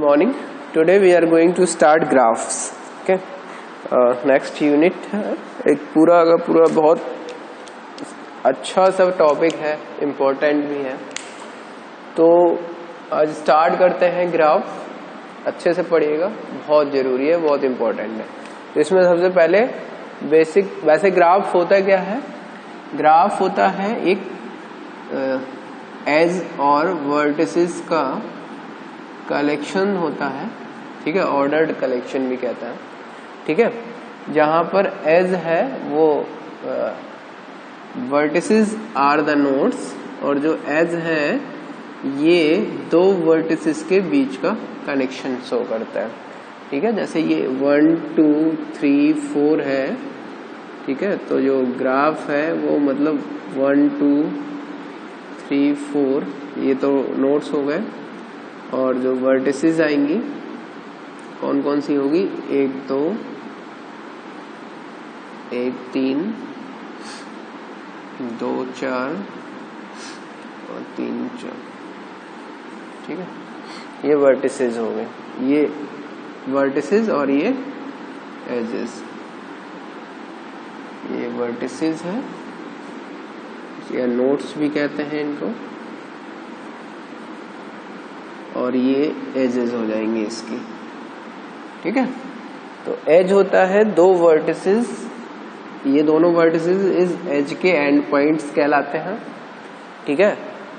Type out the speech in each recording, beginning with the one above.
morning. Today we are going to start graphs. Okay. Next unit है एक पूरा का पूरा बहुत अच्छा सा टॉपिक है, इम्पोर्टेंट भी है. तो आज स्टार्ट करते हैं. ग्राफ अच्छे से पढ़िएगा, बहुत ज़रूरी है, बहुत इम्पोर्टेंट है. तो इसमें सबसे पहले बेसिक, वैसे ग्राफ होता क्या है? ग्राफ होता है एक एज और वर्टिसेस का कलेक्शन होता है. ठीक है, ऑर्डर्ड कलेक्शन भी कहता है. ठीक है, जहां पर एज है वो वर्टिसेस आर द नोड्स, और जो एज है ये दो वर्टिसेस के बीच का कनेक्शन शो करता है. ठीक है, जैसे ये 1 2 3 4 है. ठीक है, तो जो ग्राफ है वो मतलब 1 2 3 4 ये तो नोड्स हो गए, और जो वर्टिसेस आएंगी कौन कौन सी होगी? 1 2 1 3 2 4 और 3 4. ठीक है, ये वर्टिसेस हो गए, ये वर्टिसेस और ये एजेस. ये वर्टिसेस है या नोड्स भी कहते हैं इनको, और ये एजेस हो जाएंगे इसकी. ठीक है, तो एज होता है दो वर्टिसेस, ये दोनों वर्टिसेस इस एज के एंड पॉइंट्स कहलाते हैं. ठीक है,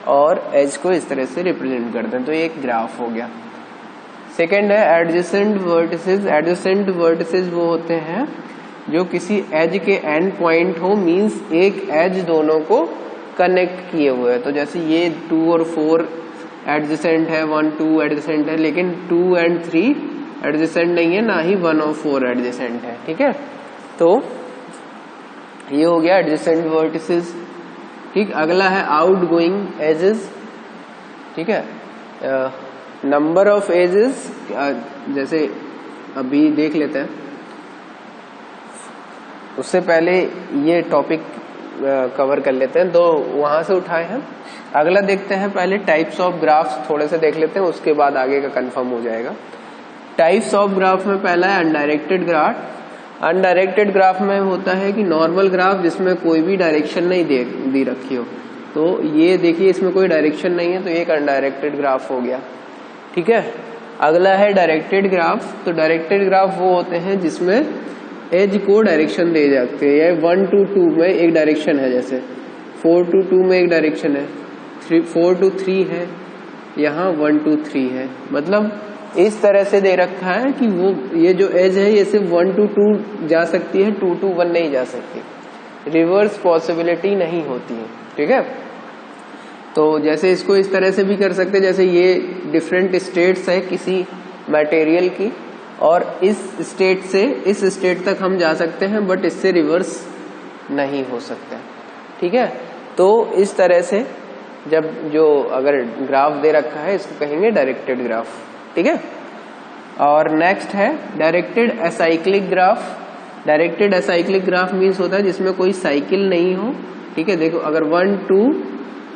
और एज को इस तरह से रिप्रेजेंट करते हैं. तो ये एक ग्राफ हो गया. सेकेंड है एडजेसेंट वर्टिसेस. एडजेसेंट वर्टिसेस वो होते हैं जो किसी एज के एंड पॉइंट हो, मींस एक एज दोनों को कनेक्ट किए हुए है. तो जैसे ये 2 और 4 एडजेसेंट है, 1 2 एडजेसेंट है, लेकिन 2 और 3 एडजेसेंट नहीं है, ना ही 1 और 4 एडजेसेंट है. ठीक है, तो ये हो गया एडजेसेंट वर्टिसेस. ठीक, अगला है आउट गोइंग एजेस. ठीक है, नंबर ऑफ एजेस, जैसे अभी देख लेते हैं, उससे पहले ये टॉपिक कवर कर लेते हैं. दो वहां से उठाए हैं. अगला देखते हैं, पहले टाइप्स ऑफ ग्राफ्स थोड़े से देख लेते हैं, उसके बाद आगे का कंफर्म हो जाएगा. टाइप्स ऑफ ग्राफ में पहला है अनडायरेक्टेड ग्राफ. अनडायरेक्टेड ग्राफ में होता है कि नॉर्मल ग्राफ जिसमें कोई भी डायरेक्शन नहीं दी रखी हो. तो ये देखिए, इसमें कोई डायरेक्शन नहीं है, तो एक अनडायरेक्टेड ग्राफ हो गया. ठीक है, अगला है डायरेक्टेड ग्राफ. तो डायरेक्टेड ग्राफ वो होते हैं जिसमें एज को डायरेक्शन दे जाते हैं. या 1 to 2 में एक डायरेक्शन है, जैसे 4 to 2 में एक डायरेक्शन है, 4 to 3 है, यहाँ 1 to 3 है. मतलब इस तरह से दे रखा है कि वो ये जो एज है ये सिर्फ 1 to 2 जा सकती है, 2 to 1 नहीं जा सकती. रिवर्स पॉसिबिलिटी नहीं होती है. ठीक है, तो जैसे इसको इस तरह से भी कर सकते हैं, जैसे ये डिफरेंट स्टेट्स है किसी मटेरियल की, और इस स्टेट से इस स्टेट तक हम जा सकते हैं, बट इससे रिवर्स नहीं हो सकता. ठीक है, तो इस तरह से जब जो अगर ग्राफ दे रखा है इसको कहेंगे डायरेक्टेड ग्राफ. ठीक है, और नेक्स्ट है directed acyclic graph. Directed acyclic graph means होता है जिसमें कोई साइकिल नहीं हो. ठीक है, देखो अगर 1 2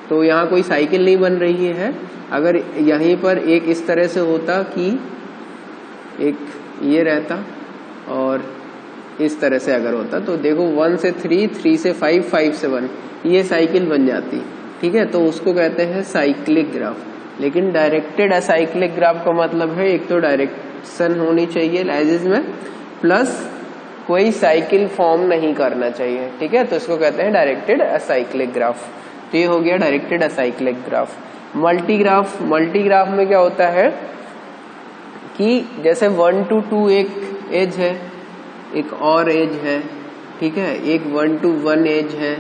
तो यहाँ कोई साइकिल नहीं बन रही है. अगर यहीं पर एक इस तरह से होता कि एक ये रहता और इस तरह से अगर होता, तो देखो 1 से 3 3 से 5 5 से 1 ये साइकिल बन जाती. ठीक है, तो उसको कहते हैं साइक्लिक ग्राफ. लेकिन डायरेक्टेड एसाइक्लिक ग्राफ का मतलब है एक तो डायरेक्शन होनी चाहिए एजेस में, प्लस कोई साइकिल फॉर्म नहीं करना चाहिए. ठीक है, तो इसको कहते हैं डायरेक्टेड एसाइक्लिक ग्राफ. तो ये हो गया डायरेक्टेड एसाइक्लिक ग्राफ. मल्टीग्राफ. मल्टीग्राफ में क्या होता है कि जैसे 1 to 2 एक एज है, एक और एज है. ठीक है, एक 1 to 1 एज है.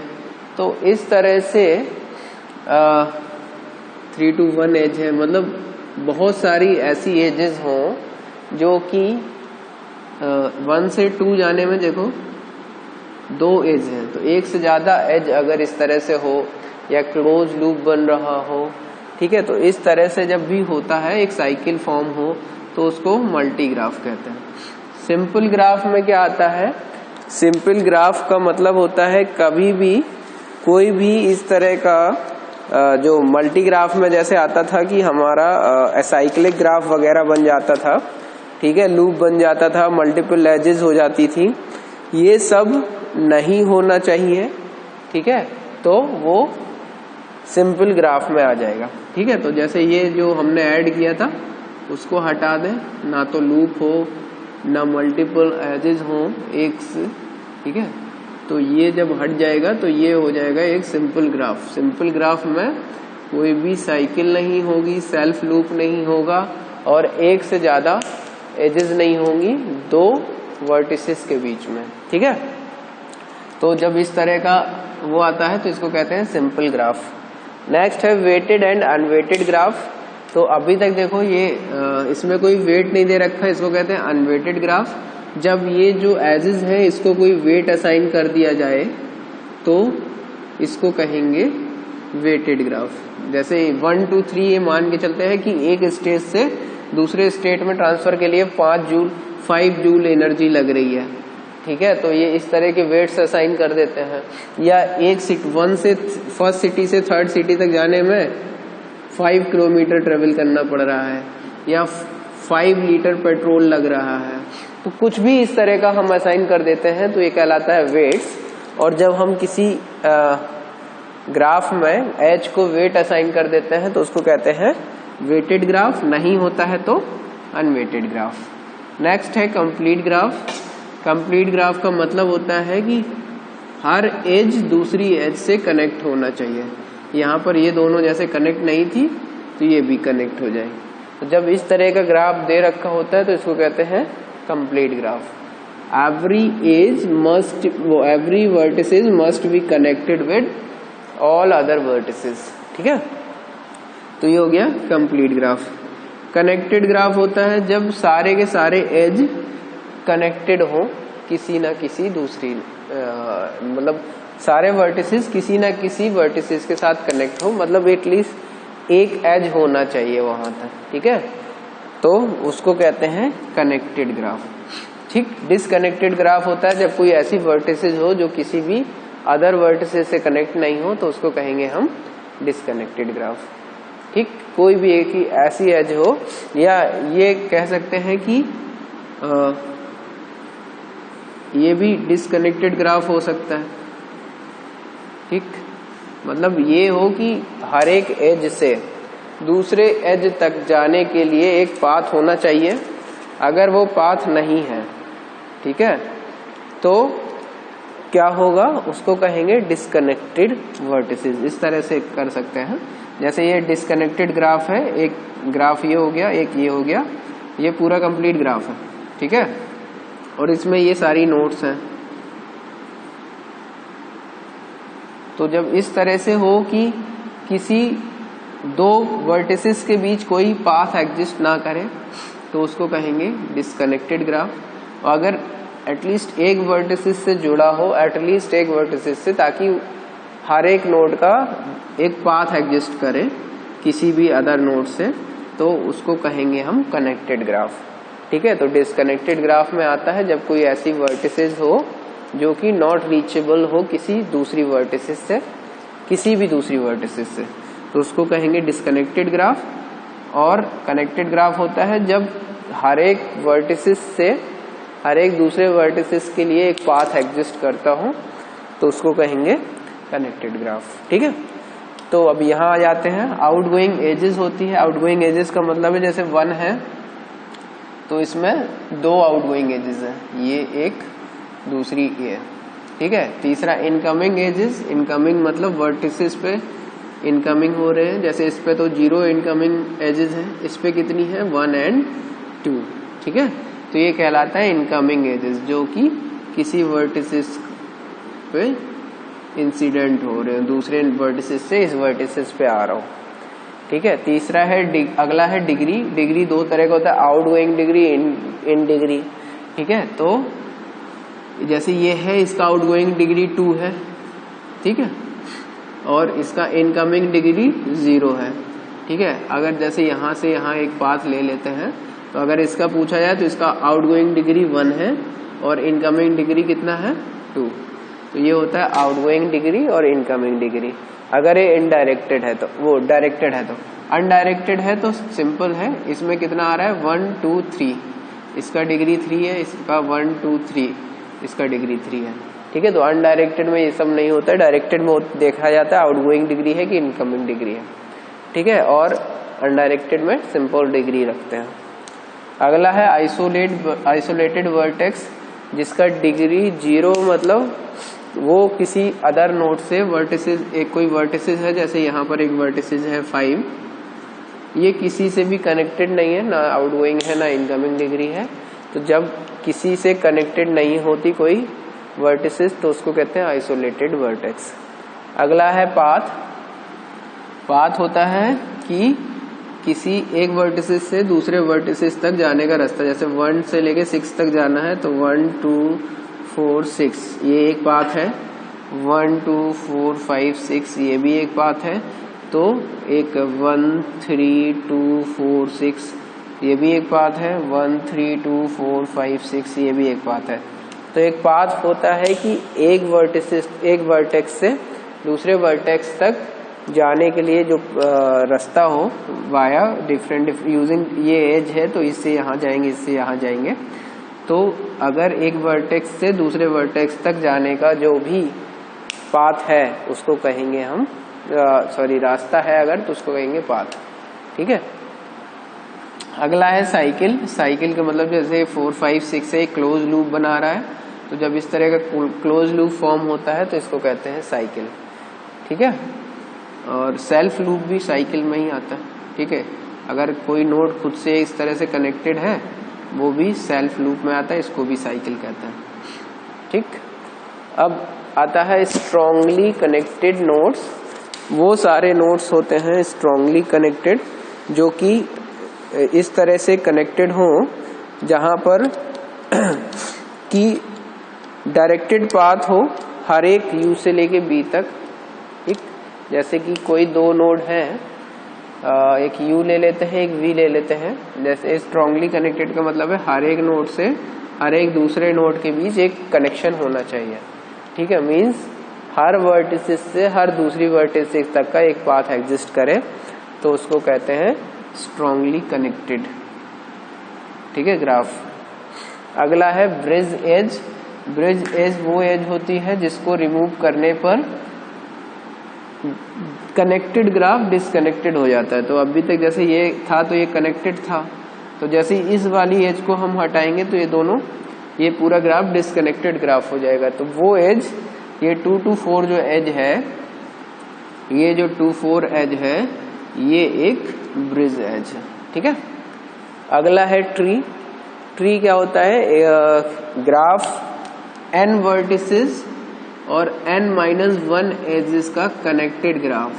तो इस तरह से 3 to 1 एज है. मतलब बहुत सारी ऐसी एजेस हों जो कि 1 से 2 जाने में देखो 2 एज है, तो एक से ज्यादा एज अगर इस तरह से हो या क्लोज लूप बन रहा हो. ठीक है, तो इस तरह से जब भी होता है एक साइकिल फॉर्म हो तो उसको मल्टीग्राफ कहते हैं. सिंपल ग्राफ में क्या आता है? सिंपल ग्राफ का मतलब होता है कभी भी कोई भी इस तरह का जो मल्टी ग्राफ में जैसे आता था कि हमारा एसाइक्लिक ग्राफ वगैरह बन जाता था, ठीक है, लूप बन जाता था, मल्टीपल एजेस हो जाती थी, ये सब नहीं होना चाहिए, ठीक है, तो वो सिंपल ग्राफ में आ जाएगा, ठीक है। तो जैसे ये जो हमने ऐड किया था उसको हटा दें, ना तो लूप हो ना मल्टीपल एजेस हो एक से, ठीक है, तो ये जब हट जाएगा तो ये हो जाएगा एक सिंपल ग्राफ। सिंपल ग्राफ में कोई भी साइकिल नहीं होगी, सेल्फ लूप नहीं होगा और एक से ज्यादा एजेस नहीं होंगी दो वर्टिसेस के बीच में, ठीक है। तो जब इस तरह का वो आता है तो इसको कहते हैं सिंपल ग्राफ। नेक्स्ट है वेटेड एंड अनवेटेड ग्राफ। तो अभी तक देखो ये इसमें कोई वेट नहीं दे रखा है, इसको कहते हैं अनवेटेड ग्राफ। जब ये जो एजेस है इसको कोई वेट असाइन कर दिया जाए तो इसको कहेंगे वेटेड ग्राफ। जैसे 1 2 3 ये मान के चलते हैं कि एक स्टेट से दूसरे स्टेट में ट्रांसफर के लिए 5 जूल एनर्जी लग रही है, ठीक है, तो ये इस तरह के वेट्स असाइन कर देते हैं। या एक वन से फर्स्ट सिटी से थर्ड सिटी तक जाने में 5 किलोमीटर ट्रेवल करना पड़ रहा है, या 5 लीटर पेट्रोल लग रहा है, तो कुछ भी इस तरह का हम असाइन कर देते हैं तो ये कहलाता है वेट्स। और जब हम किसी ग्राफ में एच को वेट असाइन कर देते हैं तो उसको कहते हैं वेटेड ग्राफ, नहीं होता है तो अनवेटेड ग्राफ। नेक्स्ट है कंप्लीट ग्राफ। कंप्लीट ग्राफ का मतलब होता है कि हर एज दूसरी एज से कनेक्ट होना चाहिए। यहाँ पर ये दोनों जैसे कनेक्ट नहीं थी तो ये भी कनेक्ट हो जाए। तो जब इस तरह का ग्राफ दे रखा होता है तो इसको कहते हैं complete graph. Every vertices must be connected with all other vertices, ठीक है, तो ये हो गया कंप्लीट ग्राफ। कनेक्टेड ग्राफ होता है जब सारे के सारे एज कनेक्टेड हो किसी ना किसी दूसरी मतलब सारे वर्टिसेस किसी ना किसी वर्टिसेस के साथ कनेक्ट हो, मतलब एटलीस्ट एक एज होना चाहिए वहां तक, ठीक है, तो उसको कहते हैं कनेक्टेड ग्राफ, ठीक। डिसकनेक्टेड ग्राफ होता है जब कोई ऐसी वर्टिसेस हो जो किसी भी अदर वर्टिसेस से कनेक्ट नहीं हो, तो उसको कहेंगे हम डिसकनेक्टेड ग्राफ, ठीक। कोई भी एक ही ऐसी एज हो, या ये कह सकते हैं कि ये भी डिसकनेक्टेड ग्राफ हो सकता है, ठीक, मतलब ये हो कि हर एक एज से दूसरे एज तक जाने के लिए एक पाथ होना चाहिए। अगर वो पाथ नहीं है, ठीक है, तो क्या होगा, उसको कहेंगे डिसकनेक्टेड वर्टिसेस। इस तरह से कर सकते हैं। जैसे ये डिसकनेक्टेड ग्राफ है, एक ग्राफ ये हो गया, एक ये हो गया, ये पूरा कंप्लीट ग्राफ है, ठीक है, और इसमें ये सारी नोट्स हैं। तो जब इस तरह से हो कि किसी दो वर्टिसेस के बीच कोई पाथ एग्जिस्ट ना करे तो उसको कहेंगे डिसकनेक्टेड ग्राफ। और अगर एटलीस्ट एक वर्टिसेस से जुड़ा हो, एटलीस्ट एक वर्टिसेस से, ताकि हर एक नोड का एक पाथ एग्जिस्ट करे किसी भी अदर नोड से, तो उसको कहेंगे हम कनेक्टेड ग्राफ, ठीक है। तो डिसकनेक्टेड ग्राफ में आता है जब कोई ऐसी वर्टिसेस हो जो कि नॉट रीचेबल हो किसी दूसरी वर्टिसेस से, किसी भी दूसरी वर्टिसेस से, तो उसको कहेंगे डिसकनेक्टेड ग्राफ। और कनेक्टेड ग्राफ होता है जब हर एक वर्टिसेस से हर एक दूसरे वर्टिसेस के लिए एक पाथ एग्जिस्ट करता हो, तो उसको कहेंगे कनेक्टेड ग्राफ, ठीक है। तो अब यहाँ आ जाते हैं, आउटगोइंग एजेस होती है। आउटगोइंग एजेस का मतलब है जैसे 1 है तो इसमें 2 आउटगोइंग एजेस हैं, ये एक, दूसरी ये, ठीक है। तीसरा इनकमिंग एजेस, इनकमिंग मतलब वर्टिसेस पे इनकमिंग हो रहे हैं, जैसे इस पे तो 0 इनकमिंग एजेस हैं, इस पे कितनी है 1 और 2, ठीक है, तो ये कहलाता है इनकमिंग एजेस, जो कि किसी वर्टिसेस पे इंसिडेंट हो रहे हैं, दूसरे वर्टिसेस से इस वर्टिसेस पे आ रहा हो, ठीक है। तीसरा है अगला है डिग्री। डिग्री 2 तरह का होता है, आउटगोइंग डिग्री, इन डिग्री, ठीक है। तो जैसे ये है, इसका आउटगोइंग डिग्री 2 है, ठीक है, और इसका इनकमिंग डिग्री 0 है, ठीक है। अगर जैसे यहाँ से यहाँ एक पाथ ले लेते हैं तो अगर इसका पूछा जाए तो इसका आउटगोइंग डिग्री 1 है और इनकमिंग डिग्री कितना है 2, तो ये होता है आउटगोइंग डिग्री और इनकमिंग डिग्री। अगर ये इनडायरेक्टेड है तो, वो डायरेक्टेड है तो, अनडायरेक्टेड है तो सिंपल है, इसमें कितना आ रहा है 1 2 3, इसका डिग्री 3 है, इसका 1 2 3, इसका डिग्री 3 है। ठीक है, तो अनडायरेक्टेड में ये सब नहीं होता है, डायरेक्टेड में देखा जाता है आउटगोइंग डिग्री है कि इनकमिंग डिग्री है। ठीक है, और अनडायरेक्टेड में सिंपल डिग्री रखते हैं। अगला है आइसोलेटेड वर्टेक्स, जिसका डिग्री 0 मतलब वो किसी अदर नोड से वर्टिसेस, एक कोई वर्टिसेस है, जैसे यहाँ पर एक वर्टिसेस है 5, ये किसी से भी कनेक्टेड नहीं है, ना आउटगोइंग है ना इनकमिंग डिग्री है। तो जब किसी से कनेक्टेड नहीं होती कोई वर्टिसेस तो उसको कहते हैं आइसोलेटेड वर्टेक्स। अगला है पाथ। पाथ होता है कि किसी एक वर्टिसेस से दूसरे वर्टिसेस तक जाने का रास्ता, जैसे 1 से लेके 6 तक जाना है तो 1 2 4 6 ये एक पाथ है, 1 2 4 5 6 ये भी एक पाथ है, तो एक 1 3 2 4 6 ये भी एक पाथ है, 1 3 2 4 5 6 ये भी एक पाथ है। तो एक पाथ होता है कि एक वर्टेक्स से दूसरे वर्टेक्स तक जाने के लिए जो रास्ता हो वाया डिफरेंट यूजिंग, ये एज है तो इससे यहाँ जाएंगे, इससे यहाँ जाएंगे। तो अगर एक वर्टेक्स से दूसरे वर्टेक्स तक जाने का जो भी पाथ है उसको कहेंगे हम रास्ता है अगर तो उसको कहेंगे पाथ। ठीक है, अगला है साइकिल। साइकिल का मतलब जैसे 4 5 6 से एक क्लोज लूप बना रहा है, तो जब इस तरह का क्लोज लूप फॉर्म होता है तो इसको कहते हैं साइकिल। ठीक है, और सेल्फ लूप भी साइकिल में ही आता है। ठीक है, अगर कोई नोड खुद से इस तरह से कनेक्टेड है वो भी सेल्फ लूप में आता है, इसको भी साइकिल कहते हैं। ठीक, अब आता है स्ट्रांगली कनेक्टेड नोड्स। वो सारे नोड्स होते हैं स्ट्रांगली कनेक्टेड जो कि इस तरह से कनेक्टेड हो जहां पर कि डायरेक्टेड पाथ हो हर एक यू से लेके बी तक। ठीक, जैसे कि कोई दो नोड हैं, एक यू ले लेते हैं, एक वी ले लेते हैं। जैसे स्ट्रांगली कनेक्टेड का मतलब है हर एक नोड से हर एक दूसरे नोड के बीच एक कनेक्शन होना चाहिए। ठीक है, मींस हर वर्टिसेस से हर दूसरी वर्टिसेस तक का एक पाथ एग्जिस्ट करे तो उसको कहते हैं स्ट्रांगली कनेक्टेड। ठीक है, ग्राफ। अगला है ब्रिज एज। ब्रिज एज वो एज होती है जिसको रिमूव करने पर कनेक्टेड ग्राफ डिसकनेक्टेड हो जाता है। तो अभी तक जैसे ये था तो ये कनेक्टेड था, तो जैसे इस वाली एज को हम हटाएंगे तो ये दोनों, ये पूरा ग्राफ डिसकनेक्टेड ग्राफ हो जाएगा। तो वो एज, ये 2 to 4 जो एज है, ये जो 2 4 एज है, ये एक ब्रिज एज है। ठीक है, अगला है ट्री। ट्री क्या होता है? ग्राफ n वर्टिसेस और n-1 एजेस का कनेक्टेड ग्राफ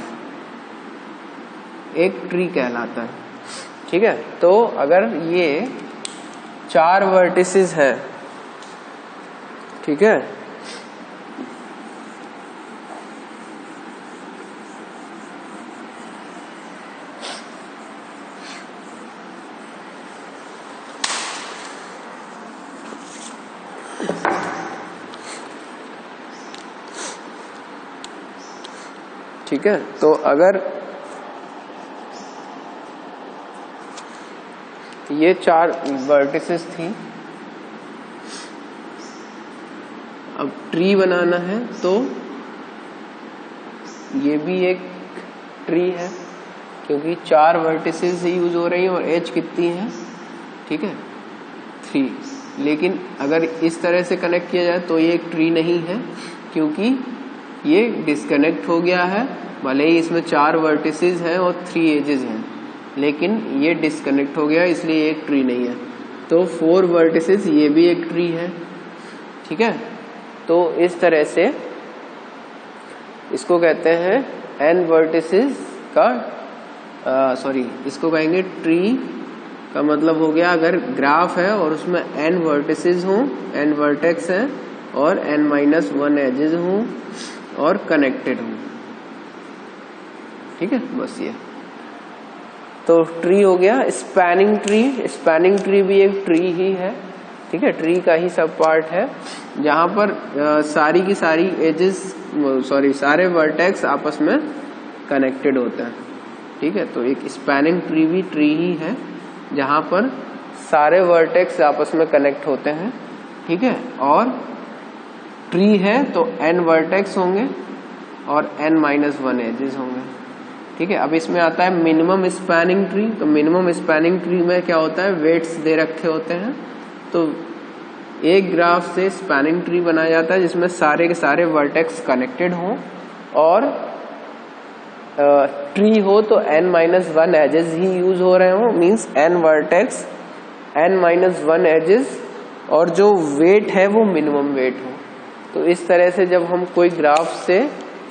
एक ट्री कहलाता है। ठीक है, तो अगर ये 4 वर्टिसेस है, ठीक है, ठीक है, तो अगर ये 4 वर्टिसेस थी, अब ट्री बनाना है तो ये भी एक ट्री है क्योंकि 4 वर्टिसेस यूज हो रही हैं और एज कितनी है? ठीक है, 3। लेकिन अगर इस तरह से कनेक्ट किया जाए तो ये एक ट्री नहीं है क्योंकि ये डिस्कनेक्ट हो गया है। भले ही इसमें 4 वर्टिसेस हैं और 3 एजेस हैं, लेकिन ये डिस्कनेक्ट हो गया इसलिए ये एक ट्री नहीं है। तो 4 वर्टिसेस ये भी एक ट्री है। ठीक है, तो इस तरह से इसको कहते हैं n वर्टिसेस का इसको कहेंगे ट्री का मतलब हो गया अगर ग्राफ है और उसमें n वर्टिसेस हों, n वर्टेक्स हैं और n-1 एजेस हों और कनेक्टेड हूँ। ठीक है, बस ये तो ट्री हो गया। स्पैनिंग ट्री, स्पैनिंग ट्री भी एक ट्री ही है ठीक है, ट्री का ही सब पार्ट है जहां पर सारी की सारी एजेस सारे वर्टेक्स आपस में कनेक्टेड होते हैं। ठीक है, तो एक स्पैनिंग ट्री भी ट्री ही है जहां पर सारे वर्टेक्स आपस में कनेक्ट होते हैं। ठीक है, और ट्री है तो n वर्टेक्स होंगे और n-1 एजेस होंगे। ठीक है, अब इसमें आता है मिनिमम स्पैनिंग ट्री। तो मिनिमम स्पैनिंग ट्री में क्या होता है, वेट्स दे रखे होते हैं। तो एक ग्राफ से स्पैनिंग ट्री बनाया जाता है जिसमें सारे के सारे वर्टेक्स कनेक्टेड हों और ट्री हो तो n-1 एजेस ही यूज हो रहे हो, means n vertex n-1 edges, और जो वेट है वो मिनिमम वेट हो। तो इस तरह से जब हम कोई ग्राफ से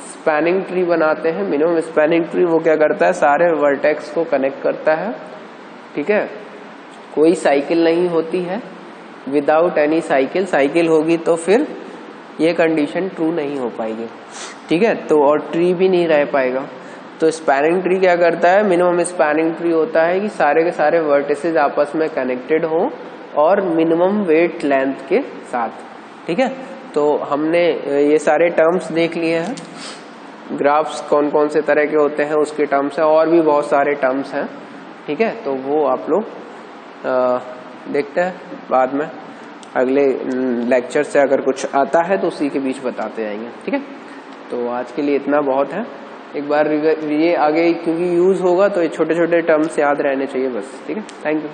स्पैनिंग ट्री बनाते हैं, मिनिमम स्पैनिंग ट्री, वो क्या करता है, सारे वर्टेक्स को कनेक्ट करता है। ठीक है, कोई साइकिल नहीं होती है, विदाउट एनी साइकिल। साइकिल होगी तो फिर ये कंडीशन ट्रू नहीं हो पाएगी। ठीक है, तो और ट्री भी नहीं रह पाएगा। तो स्पैनिंग ट्री क्या करता है, मिनिमम स्पैनिंग ट्री होता है कि सारे के सारे वर्टिसेस आपस में कनेक्टेड हो और मिनिमम वेट लेंथ के साथ। ठीक है, तो हमने ये सारे टर्म्स देख लिए हैं, ग्राफ्स कौन कौन से तरह के होते हैं उसके टर्म्स है, और भी बहुत सारे टर्म्स हैं। ठीक है, तो वो आप लोग देखते हैं बाद में अगले लेक्चर से, अगर कुछ आता है तो उसी के बीच बताते जाएंगे। ठीक है, तो आज के लिए इतना बहुत है। एक बार ये आगे क्योंकि यूज होगा तो ये छोटे छोटे टर्म्स याद रहने चाहिए बस। ठीक है, थैंक यू।